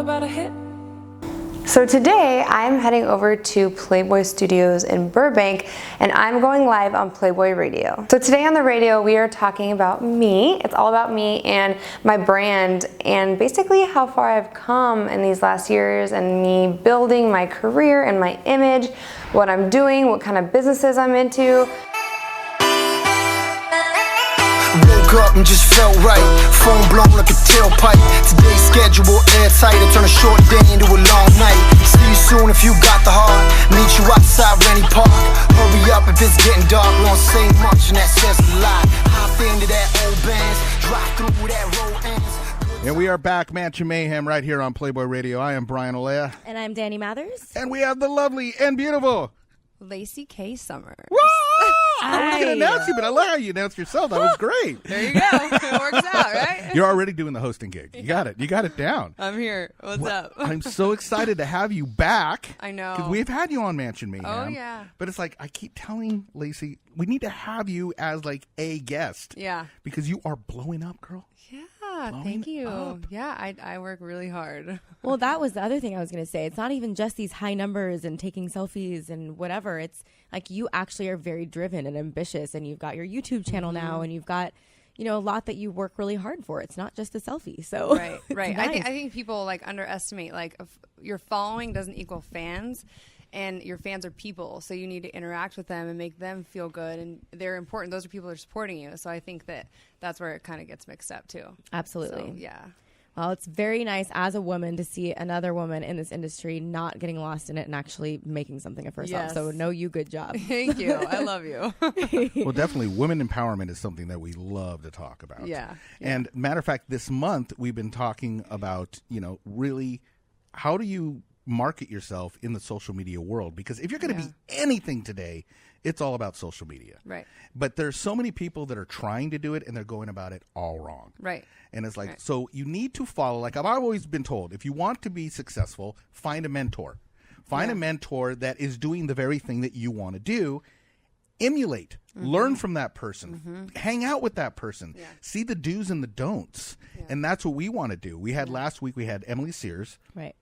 about a hit. So today I'm heading over to PlayBoy Studios in Burbank, and I'm going live on PlayBoy Radio. So today on the radio we are talking about me. It's all about me and my brand and basically how far I've come in these last years and me building my career and my image, what I'm doing, what kind of businesses I'm into. Woke up and just felt right. Phone blown like a tailpipe. Today's schedule airtight. I turn a short day into a long night. See you soon if you got the heart. Meet you outside Rennie Park. Hurry up if it's getting dark. We don't say much and that says a lot. Hop into that old Benz. Drive through that road ends. And we are back, Matcha Mayhem, right here on PlayBoy Radio. I am Brian Olea. And I'm Dani Mathers. And we have the lovely and beautiful Laci Kay Summers. I was going to announce you, but I love how you announced yourself. That was great. There you go. It works out, right? You're already doing the hosting gig. You got it. You got it down. I'm here. What's up? I'm so excited to have you back. I know. Because we've had you on Mansion Mayhem. Oh, yeah. But it's like, I keep telling Laci, we need to have you as like a guest. Yeah. Because you are blowing up, girl. Yeah, Blowing thank you. up. Yeah, I work really hard. Well, that was the other thing I was going to say. It's not even just these high numbers and taking selfies and whatever. It's like you actually are very driven and ambitious, and you've got your YouTube channel now, and you've got, you know, a lot that you work really hard for. It's not just a selfie. So Right. Nice. I think people like underestimate like your following doesn't equal fans. And your fans are people, so you need to interact with them and make them feel good, and they're important. Those are people that are supporting you. So I think that's where it kind of gets mixed up too. Absolutely. So, yeah. Well, it's very nice as a woman to see another woman in this industry not getting lost in it and actually making something of herself. Yes. So know you, good job. Thank you. I love you. Well, definitely, women empowerment is something that we love to talk about. Yeah. And matter of fact, this month we've been talking about, you know, really how do you market yourself in the social media world, because if you're going to be anything today, it's all about social media. Right. But there's so many people that are trying to do it and they're going about it all wrong. Right. And it's like, so you need to follow, like I've always been told, if you want to be successful, find a mentor. Find a mentor that is doing the very thing that you want to do. Emulate, learn from that person, hang out with that person, see the do's and the don'ts. Yeah. And that's what we want to do. We had last week, we had Emily Sears. Right.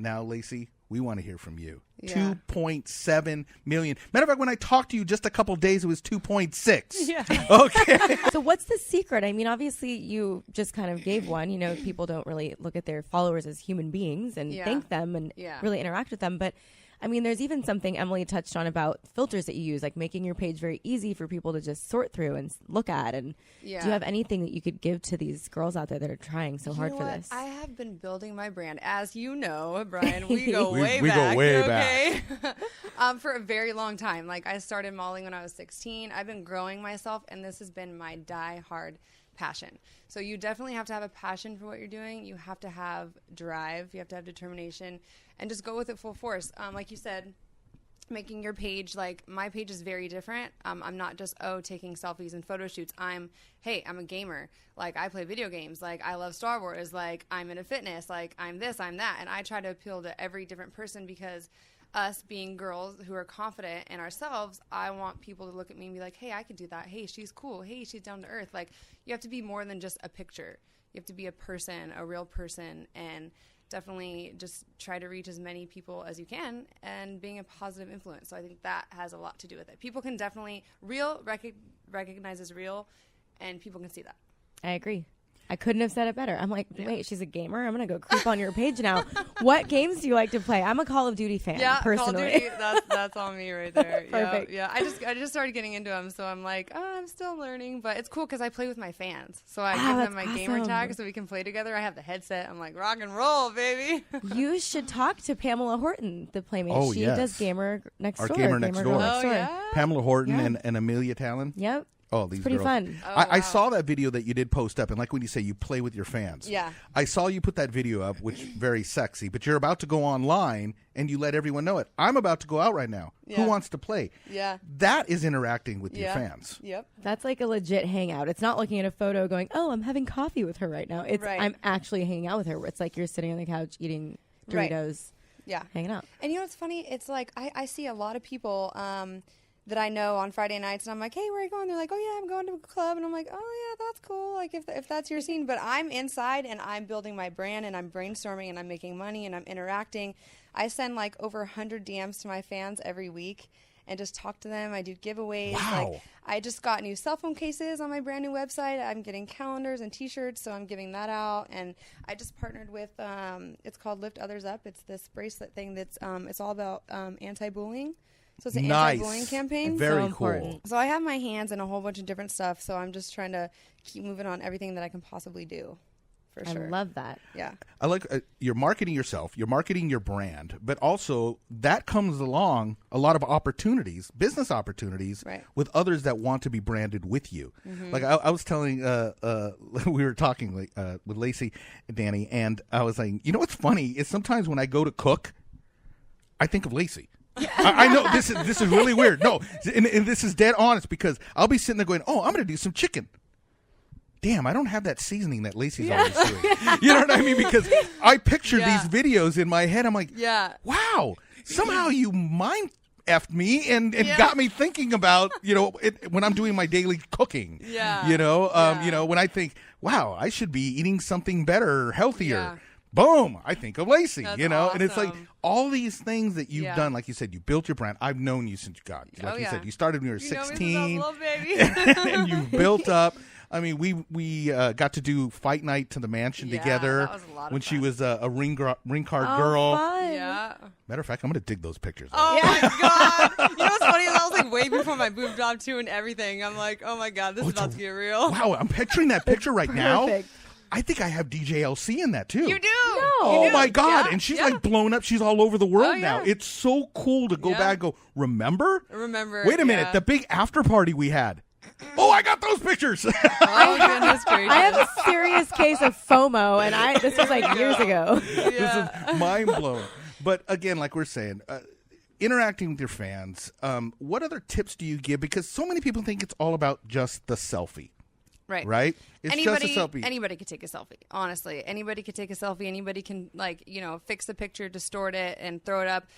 Now, Laci, we want to hear from you. Yeah. 2.7 million. Matter of fact, when I talked to you just a couple days, it was 2.6. Yeah. Okay. So what's the secret? I mean, obviously you just kind of gave one. You know, people don't really look at their followers as human beings and thank them and really interact with them. But I mean, there's even something Emily touched on about filters that you use, like making your page very easy for people to just sort through and look at. And do you have anything that you could give to these girls out there that are trying so hard for this? I have been building my brand. As you know, Brian, we go we back. go way back. For a very long time. Like, I started modeling when I was 16. I've been growing myself, and this has been my die-hard passion. So you definitely have to have a passion for what you're doing. You have to have drive. You have to have determination, and just go with it full force. Like you said, making your page, like my page is very different. I'm not just, taking selfies and photo shoots. I'm a gamer. Like, I play video games. Like, I love Star Wars. Like, I'm into fitness. Like, I'm this, I'm that. And I try to appeal to every different person, because us being girls who are confident in ourselves, I want people to look at me and be like, hey, I could do that. Hey, she's cool. Hey, she's down to earth. Like, you have to be more than just a picture. You have to be a person, a real person, and definitely just try to reach as many people as you can and being a positive influence. So I think that has a lot to do with it. People can definitely recognize as real, and people can see that. I agree. I couldn't have said it better. I'm like, wait, she's a gamer? I'm going to go creep on your page now. What games do you like to play? I'm a Call of Duty fan, personally. Call of Duty, that's on me right there. Perfect. Yeah. I just started getting into them, so I'm like, I'm still learning. But it's cool because I play with my fans. So I give them my gamer tag so we can play together. I have the headset. I'm like, rock and roll, baby. You should talk to Pamela Horton, the Playmate. Oh, she yes. does Gamer Next Door. Gamer Next Door. Next Door. Yeah. Pamela Horton and Amelia Talon. Yep. Oh, these it's pretty girls. fun. I saw that video that you did post up, and like when you say you play with your fans. Yeah. I saw you put that video up, which very sexy, but you're about to go online and you let everyone know it. I'm about to go out right now. Yeah. Who wants to play? Yeah. That is interacting with your fans. Yep. That's like a legit hangout. It's not looking at a photo going, oh, I'm having coffee with her right now. It's I'm actually hanging out with her. It's like you're sitting on the couch eating Doritos. Yeah. Hanging out. And you know what's funny? It's like I see a lot of people that I know on Friday nights, and I'm like, hey, where are you going? They're like, oh yeah, I'm going to a club, and I'm like, oh yeah, that's cool. Like if that's your scene, but I'm inside and I'm building my brand and I'm brainstorming and I'm making money and I'm interacting. I send like over 100 DMs to my fans every week and just talk to them. I do giveaways. Wow. Like I just got new cell phone cases on my brand new website. I'm getting calendars and t-shirts, so I'm giving that out. And I just partnered with it's called Lift Others Up. It's this bracelet thing that's it's all about anti-bullying. So it's an anti-bullying campaign. Very so cool. important. So I have my hands in a whole bunch of different stuff. So I'm just trying to keep moving on everything that I can possibly do. For sure. I love that. Yeah. I like you're marketing yourself, you're marketing your brand, but also that comes along a lot of opportunities, business opportunities, right, with others that want to be branded with you. Like I was telling, we were talking with Laci and Dani, and I was saying, you know what's funny is sometimes when I go to cook, I think of Laci. I know this is really weird. No, and this is dead honest, because I'll be sitting there going, oh, I'm going to do some chicken. Damn, I don't have that seasoning that Laci's always doing. You know what I mean? Because I pictured these videos in my head. I'm like, wow, somehow you mind effed me and got me thinking about, when I'm doing my daily cooking. You know, when I think, wow, I should be eating something better, healthier. Yeah. Boom, I think of Laci, That's and it's like awesome. all these things that you've done. Like you said, you built your brand. I've known you since you said, you started when you were 16. Know me since I was a little baby. And you built up. I mean, we got to do fight night to the mansion together that was a lot of when fun. she was a ring card girl. Fun. Yeah. Matter of fact, I'm going to dig those pictures. Oh my God. You know what's funny? That was like way before my boob job too and everything. I'm like, oh my God, this is about to get real. Wow, I'm picturing that picture right now. Perfect. I think I have DJ LC in that too. You do. No. Oh You my do. God. Yeah, And she's yeah. like blown up. She's all over the world Oh, now. yeah. It's so cool to go Yeah. back and go, remember? Remember. Wait a minute. yeah. The big after party we had. Oh, I got those pictures. Oh goodness gracious. I have a serious case of FOMO, and this was like years ago. This is mind blowing. But again, like we're saying, interacting with your fans, what other tips do you give? Because so many people think it's all about just the selfie. Right? It's just a selfie. Anybody could take a selfie. Honestly, anybody could take a selfie. Anybody can fix the picture, distort it, and throw it up.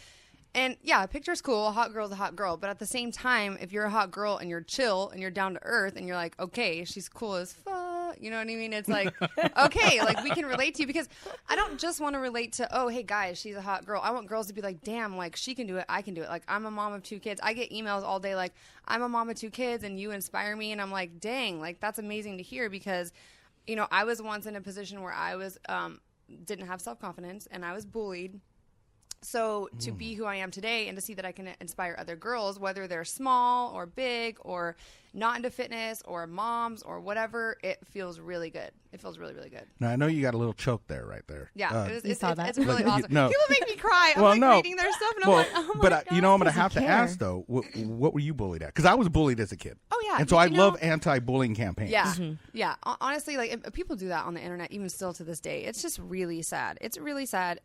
And yeah, a picture's cool. A hot girl's a hot girl. But at the same time, if you're a hot girl and you're chill and you're down to earth and you're like, okay, she's cool as fuck. You know what I mean? It's like, okay, like we can relate to you, because I don't just want to relate to, oh, hey guys, she's a hot girl. I want girls to be like, damn, like she can do it. I can do it. Like I'm a mom of 2 kids. I get emails all day like, I'm a mom of 2 kids and you inspire me. And I'm like, dang, like that's amazing to hear, because, I was once in a position where I was, didn't have self-confidence and I was bullied. So to be who I am today and to see that I can inspire other girls, whether they're small or big or not into fitness or moms or whatever, it feels really good. It feels really, really good. Now, I know you got a little choke there right there. Yeah, You saw that? it's really awesome. No. People make me cry. I'm reading their stuff and I'm like, oh my but God. I'm going to have to care. ask, though, what were you bullied at? Because I was bullied as a kid. Oh, yeah. And so I love anti-bullying campaigns. Yeah, yeah. Honestly, like if people do that on the internet, even still to this day, it's just really sad. It's really sad.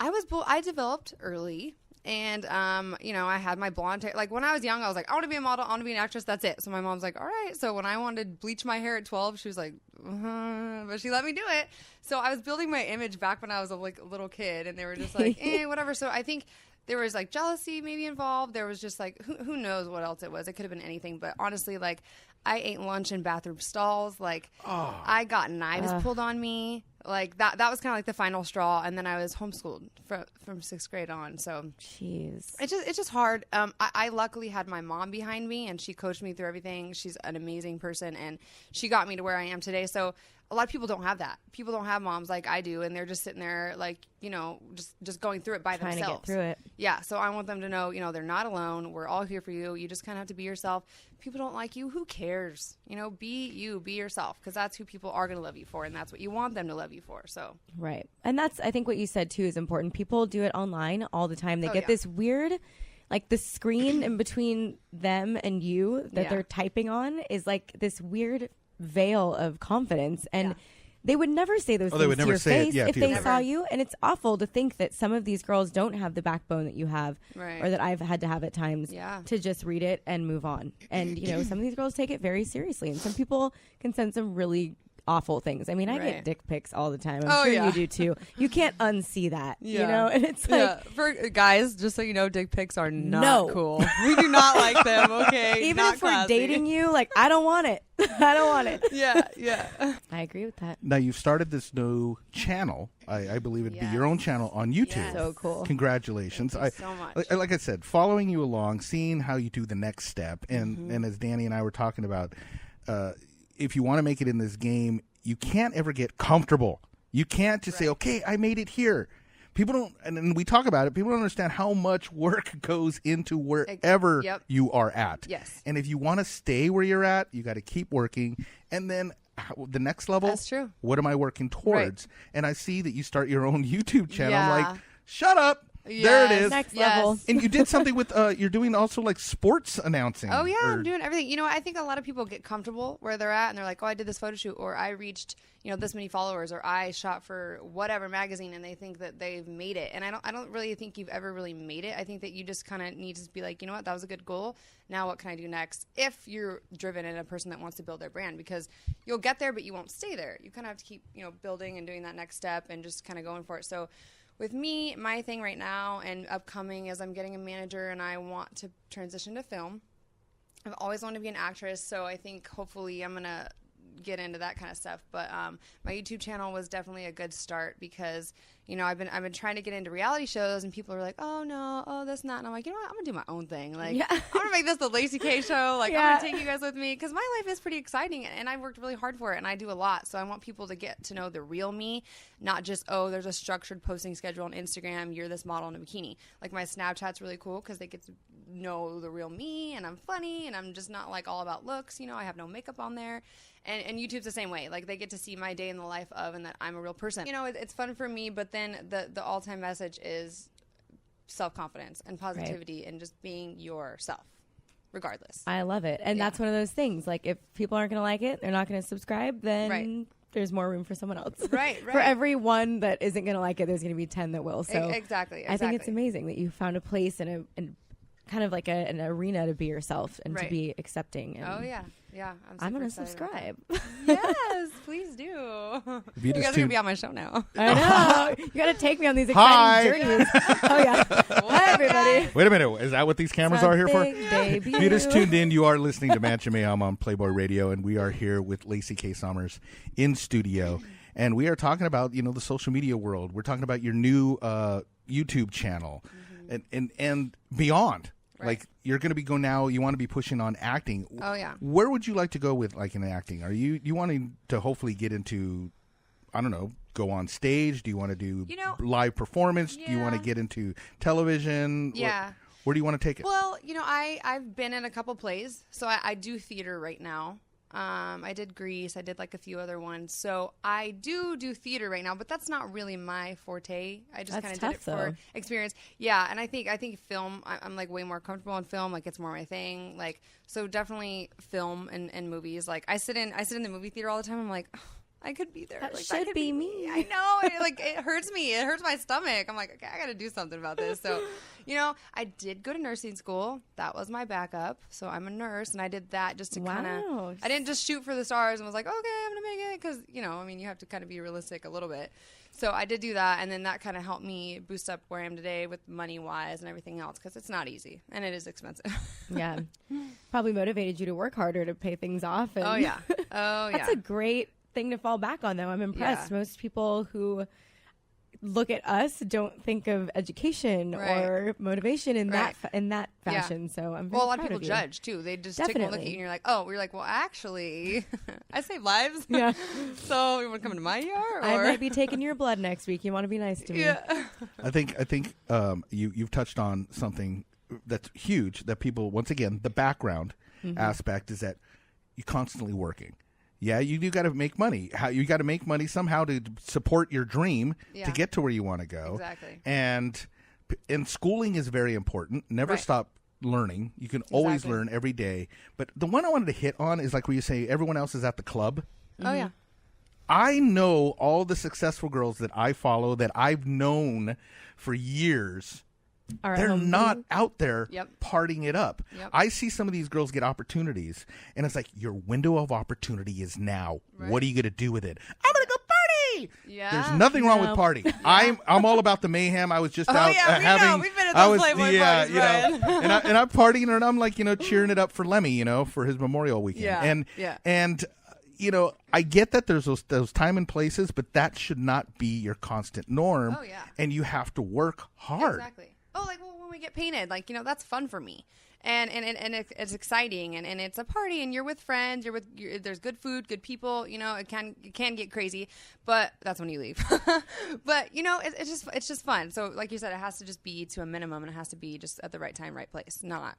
I developed early, and I had my blonde hair. Like when I was young, I was like, I want to be a model, I want to be an actress. That's it. So my mom's like, all right. So when I wanted to bleach my hair at 12, she was like, but she let me do it. So I was building my image back when I was a little kid, and they were just like, whatever. So I think there was like jealousy maybe involved. There was just like who knows what else it was. It could have been anything. But honestly, like I ate lunch in bathroom stalls. Like I got knives pulled on me. Like that was kind of like the final straw. And then I was homeschooled from 6th grade on. So Jeez. it's just hard. I luckily had my mom behind me, and she coached me through everything. She's an amazing person, and she got me to where I am today. So a lot of people don't have that. People don't have moms like I do, and they're just sitting there like, just going through it by Trying themselves. to get through it. Yeah, so I want them to know, they're not alone. We're all here for you. You just kind of have to be yourself. People don't like you. Who cares? Be you, be yourself, because that's who people are going to love you for, and that's what you want them to love you for. So Right. And that's, I think what you said too is important. People do it online all the time. They get this weird, like the screen in between them and you that they're typing on is like this weird veil of confidence. And they would never say those things to your face if they saw you. And it's awful to think that some of these girls don't have the backbone that you have, or that I've had to have at times to just read it and move on. And, some of these girls take it very seriously. And some people can send some really awful things. I mean, I get dick pics all the time. I'm sure yeah. you do too. You can't unsee that, you know? And it's like... For guys, just so you know, dick pics are not cool. We do not like them, okay? Even not if we're classy. dating you, like, I don't want it. I don't want it. Yeah. I agree with that. Now, you've started this new channel. I believe it'd be your own channel on YouTube. Yes. So cool. Congratulations. Thank you so much. Like I said, following you along, seeing how you do the next step, and as Dani and I were talking about, if you want to make it in this game, you can't ever get comfortable. You can't just say, okay, I made it here. People don't, and we talk about it, people don't understand how much work goes into wherever you are at. Yes. And if you want to stay where you're at, you got to keep working. And then the next level, that's true. What am I working towards? Right. And I see that you start your own YouTube channel. Yeah. I'm like, shut up. Yes. There it is. Next level. And you did something with, you're doing also like sports announcing. Oh, yeah, I'm doing everything. You know, I think a lot of people get comfortable where they're at and they're like, oh, I did this photo shoot, or I reached, you know, this many followers, or I shot for whatever magazine, and they think that they've made it. And I don't really think you've ever really made it. I think that you just kind of need to be like, you know what, that was a good goal. Now what can I do next? If you're driven and a person that wants to build their brand, because you'll get there, but you won't stay there. You kind of have to keep, you know, building and doing that next step and just kind of going for it. So with me, my thing right now and upcoming is I'm getting a manager, and I want to transition to film. I've always wanted to be an actress, so I think hopefully I'm going to get into that kind of stuff. But my YouTube channel was definitely a good start because, you know, I've been trying to get into reality shows, and people are like, oh no, oh that's not. And I'm like, you know what, I'm gonna do my own thing. Like, I'm gonna make this the Laci Kay show. Like, I'm gonna take you guys with me, because my life is pretty exciting, and I worked really hard for it, and I do a lot. So I want people to get to know the real me, not just, oh, there's a structured posting schedule on Instagram, you're this model in a bikini. Like, my Snapchat's really cool because they get to know the real me, and I'm funny, and I'm just not like all about looks. You know, I have no makeup on there. And YouTube's the same way. Like, they get to see my day in the life of, and that I'm a real person. You know, it's fun for me, but then the all-time message is self-confidence and positivity and just being yourself, regardless. I love it. And that's one of those things. Like, if people aren't going to like it, they're not going to subscribe, then there's more room for someone else. Right. For every one that isn't going to like it, there's going to be 10 that will. So Exactly. I think it's amazing that you found a place and kind of like an arena to be yourself and to be accepting. And oh, yeah. Yeah. I'm going to subscribe. Yes, please do. You guys are going to be on my show now. I know. You got to take me on these exciting journeys. Oh, yeah. Hi, everybody. Wait a minute. Is that what these cameras are here for? Debut. If you just tuned in, you are listening to Matcha Me. I'm on PlayBoy Radio, and we are here with Laci Kay Summers in studio. And we are talking about, you know, the social media world. We're talking about your new YouTube channel and beyond. Right. Like, you're going to be going now, you want to be pushing on acting. Oh, yeah. Where would you like to go with, like, in acting? Are you wanting to hopefully get into, I don't know, go on stage? Do you want to do live performance? Yeah. Do you want to get into television? Yeah. Where do you want to take it? Well, you know, I've been in a couple plays, so I do theater right now. I did Grease. I did like a few other ones. So I do theater right now, but that's not really my forte. I just kind of did it for experience. Yeah, and I think film, I'm like way more comfortable in film. Like, it's more my thing. Like, so definitely film and movies. Like, I sit in the movie theater all the time. I'm like, oh, I could be there. That like, should be me. I know. It hurts me. It hurts my stomach. I'm like, okay, I got to do something about this. So, you know, I did go to nursing school. That was my backup. So I'm a nurse, and I did that just to kind of, I didn't just shoot for the stars and was like, okay, I'm going to make it. Because, you know, I mean, you have to kind of be realistic a little bit. So I did do that, and then that kind of helped me boost up where I am today with money-wise and everything else, because it's not easy, and it is expensive. Yeah. Probably motivated you to work harder to pay things off. And oh, yeah. Oh, yeah. That's a great thing to fall back on, though. I'm impressed. Most people who look at us don't think of education or motivation in that fashion. So I'm very a lot of proud people you. judge too. They just take a look at you and you're like, oh, we're like, well, actually, I save lives. Yeah. So you want to come into my ER? Or? I might be taking your blood next week. You want to be nice to me? Yeah. I think you've touched on something that's huge. That people, once again, the background aspect is that you're constantly working. Yeah, you do got to make money. You got to make money somehow to support your dream to get to where you want to go. Exactly. And schooling is very important. Never stop learning. You can always learn every day. But the one I wanted to hit on is like where you say everyone else is at the club. Oh, yeah. I know all the successful girls that I follow that I've known for years they're not out there Yep. partying it up. Yep. I see some of these girls get opportunities, and it's like, your window of opportunity is now. Right. What are you going to do with it? I'm going to go party. Yeah. There's nothing wrong with party. I'm all about the mayhem. I was just out having. We've been at those Playboy parties, Brian. and I'm partying, and I'm like, cheering it up for Lemmy, for his Memorial weekend. And I get that there's those time and places, but that should not be your constant norm. Oh, yeah. And you have to work hard. Exactly. Oh, like when we get painted, like, that's fun for me. And it's exciting, and it's a party, and you're with friends, there's good food, good people, it can get crazy, but that's when you leave. But it's just fun. So like you said, it has to just be to a minimum, and it has to be just at the right time, right place, not.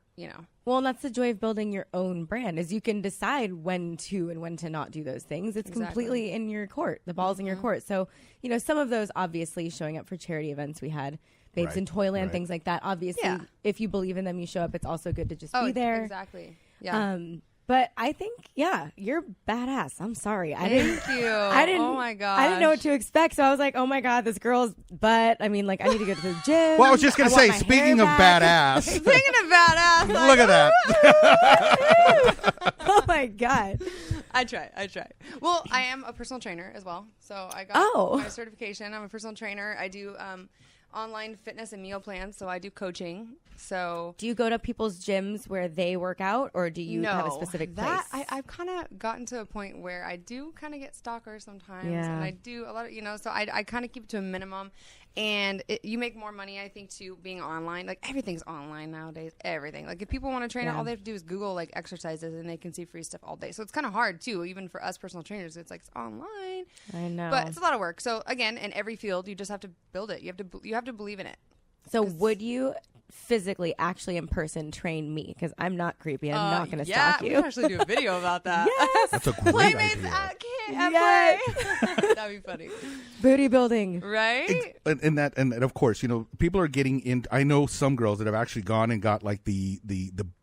Well, and that's the joy of building your own brand, is you can decide when to and when to not do those things. It's completely in your court. The ball's in your court. So some of those, obviously, showing up for charity events, we had Babes in Toyland, things like that. Obviously, if you believe in them, you show up. It's also good to just be there. Exactly. Yeah. But I think, you're badass. I'm sorry. Thank you. Oh my gosh. I didn't know what to expect. So I was like, oh my God, this girl's butt. I mean, like, I need to go to the gym. Well, I was just going to say, speaking of badass. Speaking of badass. Look at that. Oh my God. I try. Well, I am a personal trainer as well. So I got my certification. I'm a personal trainer. I do online fitness and meal plans, so I do coaching. So do you go to people's gyms where they work out, or do you have a specific place? I've kind of gotten to a point where I do kind of get stalkers sometimes, and I do a lot of, so I kind of keep it to a minimum, and you make more money, I think, too, being online. Like, everything's online nowadays, everything. Like, if people want to train, all they have to do is Google, like, exercises, and they can see free stuff all day. So it's kind of hard, too, even for us personal trainers. It's like, it's online. I know. But it's a lot of work. So, again, in every field, you just have to build it. You have to believe in it. So would you physically, actually in person, train me? Because I'm not creepy. I'm not going to stalk you. We can actually do a video about that. Yes. That's a great idea. That'd be funny. Booty building. Right? And of course, people are getting in. I know some girls that have actually gone and got like the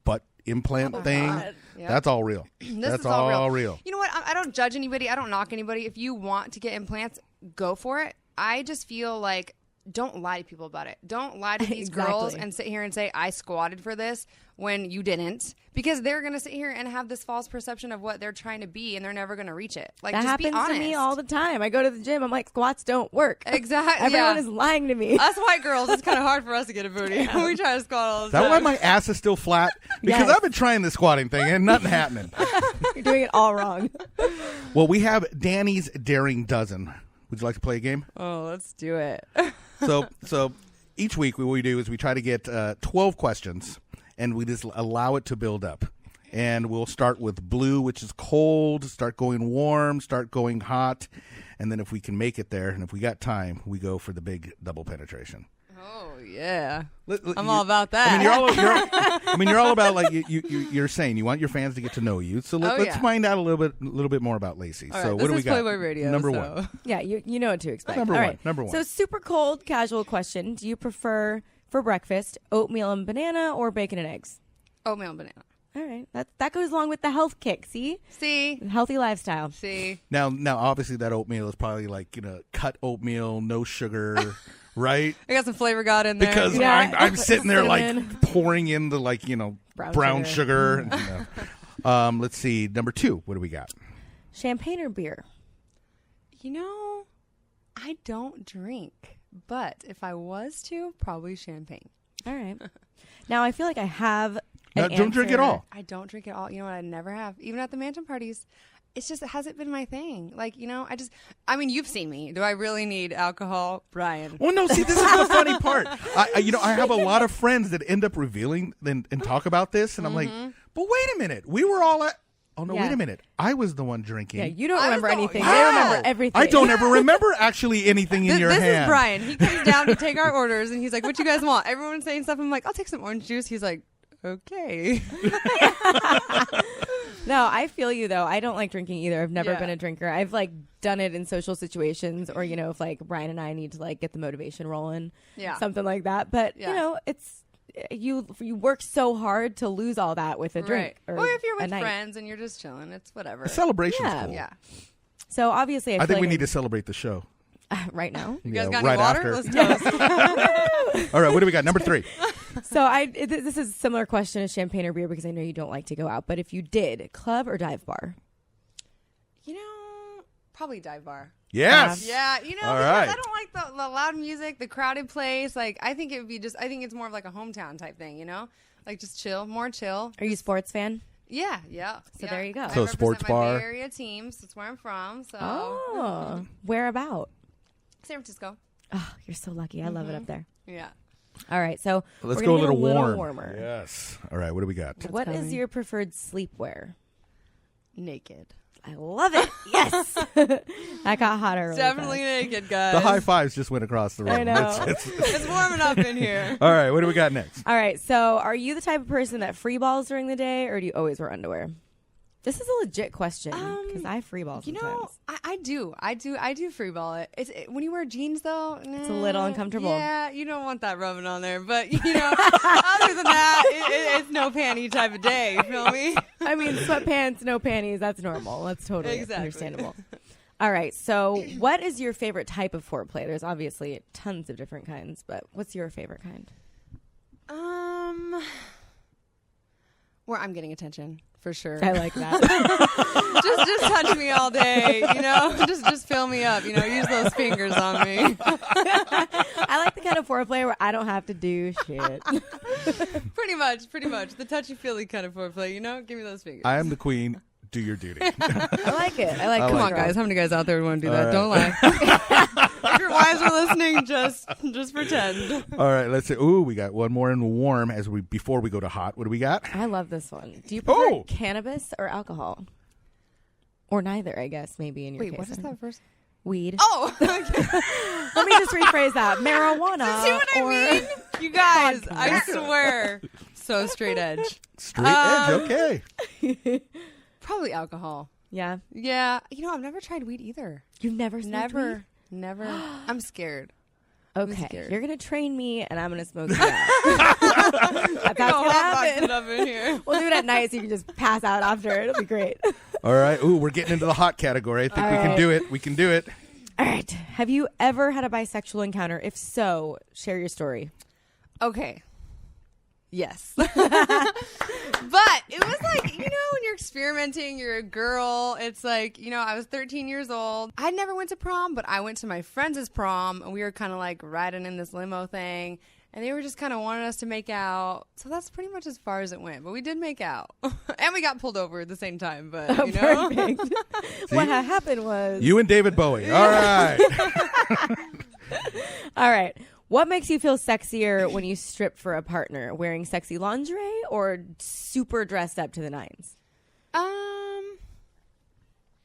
butt implant thing. Yep. That's all real. That's all real. You know what? I don't judge anybody. I don't knock anybody. If you want to get implants, go for it. I just feel like, don't lie to people about it. Don't lie to these girls and sit here and say, I squatted for this when you didn't. Because they're going to sit here and have this false perception of what they're trying to be, and they're never going to reach it. Like, that just happens be honest. to me all the time. I go to the gym. I'm like, squats don't work. Exactly. Everyone is lying to me. Us white girls, it's kind of hard for us to get a booty. We try to squat all the time. Is that why my ass is still flat? Because I've been trying the squatting thing and nothing happening. You're doing it all wrong. Well, we have Dani's Daring Dozen. Would you like to play a game? Oh, let's do it. So each week what we do is we try to get 12 questions, and we just allow it to build up. And we'll start with blue, which is cold, start going warm, start going hot. And then if we can make it there, and if we got time, we go for the big double penetration. Oh, yeah. I'm all about that. You're all about, like, you're saying you want your fans to get to know you. So let's find out a little bit more about Laci. All so right, what do we got? PlayBoy Radio. Number one. Yeah, you know what to expect. Number one. So super cold, casual question. Do you prefer, for breakfast, oatmeal and banana or bacon and eggs? Oatmeal and banana. All right. That goes along with the health kick, see? Healthy lifestyle. See? Now, obviously, that oatmeal is probably like, cut oatmeal, no sugar, right? I got some flavor god in there. Because I'm sitting there, like, pouring in the, brown sugar. Let's see. Number 2, what do we got? Champagne or beer? I don't drink. But if I was to, probably champagne. All right. Now, I feel like I have... Don't drink at all. I don't drink at all. You know what? I never have. Even at the mansion parties. It's just, it hasn't been my thing. Like, you've seen me. Do I really need alcohol? Brian. Well, no, see, this is the funny part. I have a lot of friends that end up revealing and talk about this. And I'm like, but wait a minute. We were all at... Oh, no, wait a minute. I was the one drinking. Yeah, you don't remember anything. They remember everything. I don't ever remember actually anything in your hand. This is Brian. He comes down to take our orders, and he's like, what you guys want? Everyone's saying stuff. I'm like, I'll take some orange juice. He's like, okay. No, I feel you, though. I don't like drinking either. I've never been a drinker. I've, done it in social situations or, if, Brian and I need to, get the motivation rolling. Yeah. Something like that. But, it's... You work so hard to lose all that with a drink. Right. Or if you're with friends and you're just chilling, it's whatever. A celebration's cool. Yeah. So obviously, I think we need to celebrate the show right now. You guys got any water? After. Let's toast. All right, what do we got? Number 3. So this is a similar question as champagne or beer because I know you don't like to go out. But if you did, club or dive bar? Probably dive bar. Yes. Yeah, All right. I don't like the loud music, the crowded place. Like, I think it would be I think it's more of like a hometown type thing, Like, just more chill. Are you a sports fan? Yeah. So there you go. So I sports represent bar. my Bay Area teams. That's where I'm from. So. Oh. Where about? San Francisco. Oh, you're so lucky. I love it up there. Yeah. All right, so Let's we're go a gonna little get warmer. Yes. All right, what do we got? What is your preferred sleepwear? Naked. I love it. Yes. That got hotter. Really Definitely fast. naked, guys. The high fives just went across the room. I know. It's warming up in here. All right, what do we got next? All right, so are you the type of person that free balls during the day, or do you always wear underwear? This is a legit question because I free ball sometimes. I do free ball it. When you wear jeans though, It's a little uncomfortable. Yeah, you don't want that rubbing on there. But other than that, it's no panty type of day. You feel me? I mean, sweatpants, no panties. That's normal. That's totally understandable. All right, so what is your favorite type of foreplay? There's obviously tons of different kinds, but what's your favorite kind? Where I'm getting attention. For sure. I like that. just touch me all day, just fill me up, use those fingers on me. I like the kind of foreplay where I don't have to do shit. Pretty much. The touchy-feely kind of foreplay, give me those fingers. I am the queen. Do your duty. I like it. Come on, guys. How many guys out there want to do that? Right. Don't lie. If your wives are listening, just pretend. All right, let's see. Ooh, we got one more in warm before we go to hot. What do we got? I love this one. Do you prefer cannabis or alcohol? Or neither, I guess, maybe in your case. Wait, what is that first? Weed. Oh, okay. Let me just rephrase that. Marijuana. See what I mean? You guys, I swear. So straight edge. Straight edge, okay. Probably alcohol. Yeah. Yeah. I've never tried weed either. You've never smoked weed? Never. I'm scared. Okay. You're going to train me, and I'm going to smoke you out. That's how it's going to happen. We'll do it at night so you can just pass out after. It'll be great. All right. Ooh, we're getting into the hot category. I think can do it. We can do it. All right. Have you ever had a bisexual encounter? If so, share your story. Okay. Yes. But it was like, when you're experimenting, you're a girl. It's like, I was 13 years old. I never went to prom, but I went to my friend's prom, and we were kind of like riding in this limo thing, and they were just kind of wanting us to make out. So that's pretty much as far as it went. But we did make out. And we got pulled over at the same time, but, Perfect. What happened was... You and David Bowie. All right. All right. What makes you feel sexier when you strip for a partner? Wearing sexy lingerie or super dressed up to the nines?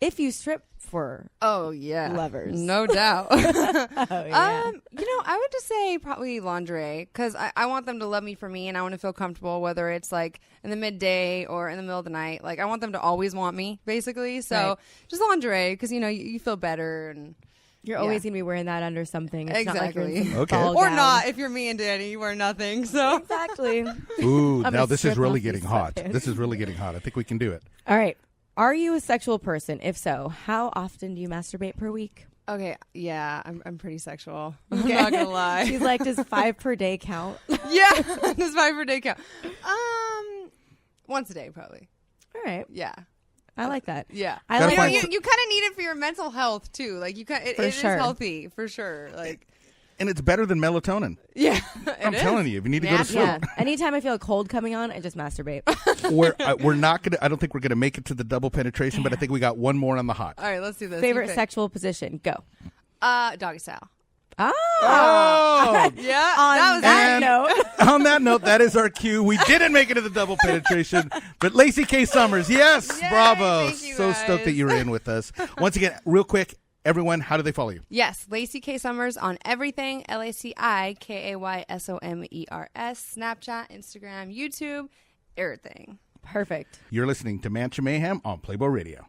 If you strip for lovers. No doubt. I would just say probably lingerie because I want them to love me for me and I want to feel comfortable whether it's like in the midday or in the middle of the night. Like I want them to always want me basically. So just lingerie because, you feel better and... You're always going to be wearing that under something. It's exactly. Not like ball or gown. not. If you're me and Dani, you wear nothing. So exactly. Ooh, now this is really getting hot. This is really getting hot. I think we can do it. All right. Are you a sexual person? If so, how often do you masturbate per week? Okay. Yeah, I'm pretty sexual. I'm not going to lie. She's like, does 5 per day count? Yeah, does 5 per day count? Once a day, probably. All right. Yeah. I like that. Yeah, I like you kind of need it for your mental health too. Like it is healthy for sure. Like, and it's better than melatonin. Yeah, I'm telling you, if you need to go to sleep. Yeah. Anytime I feel a cold coming on, I just masturbate. We're not gonna. I don't think we're gonna make it to the double penetration, but I think we got one more on the hot. All right, let's do this. Favorite sexual position? Go. Doggy style. Oh, yeah. On that note, that is our cue. We didn't make it to the double penetration, but Laci Kay Summers, yes, yay, bravo! Thank you, so guys. stoked that you were in with us. Once again, real quick, everyone, how do they follow you? Yes, Laci Kay Summers on everything. LACIKAYSOMERS. Snapchat, Instagram, YouTube, everything. Perfect. You're listening to Matcha Mayhem on PlayBoy Radio.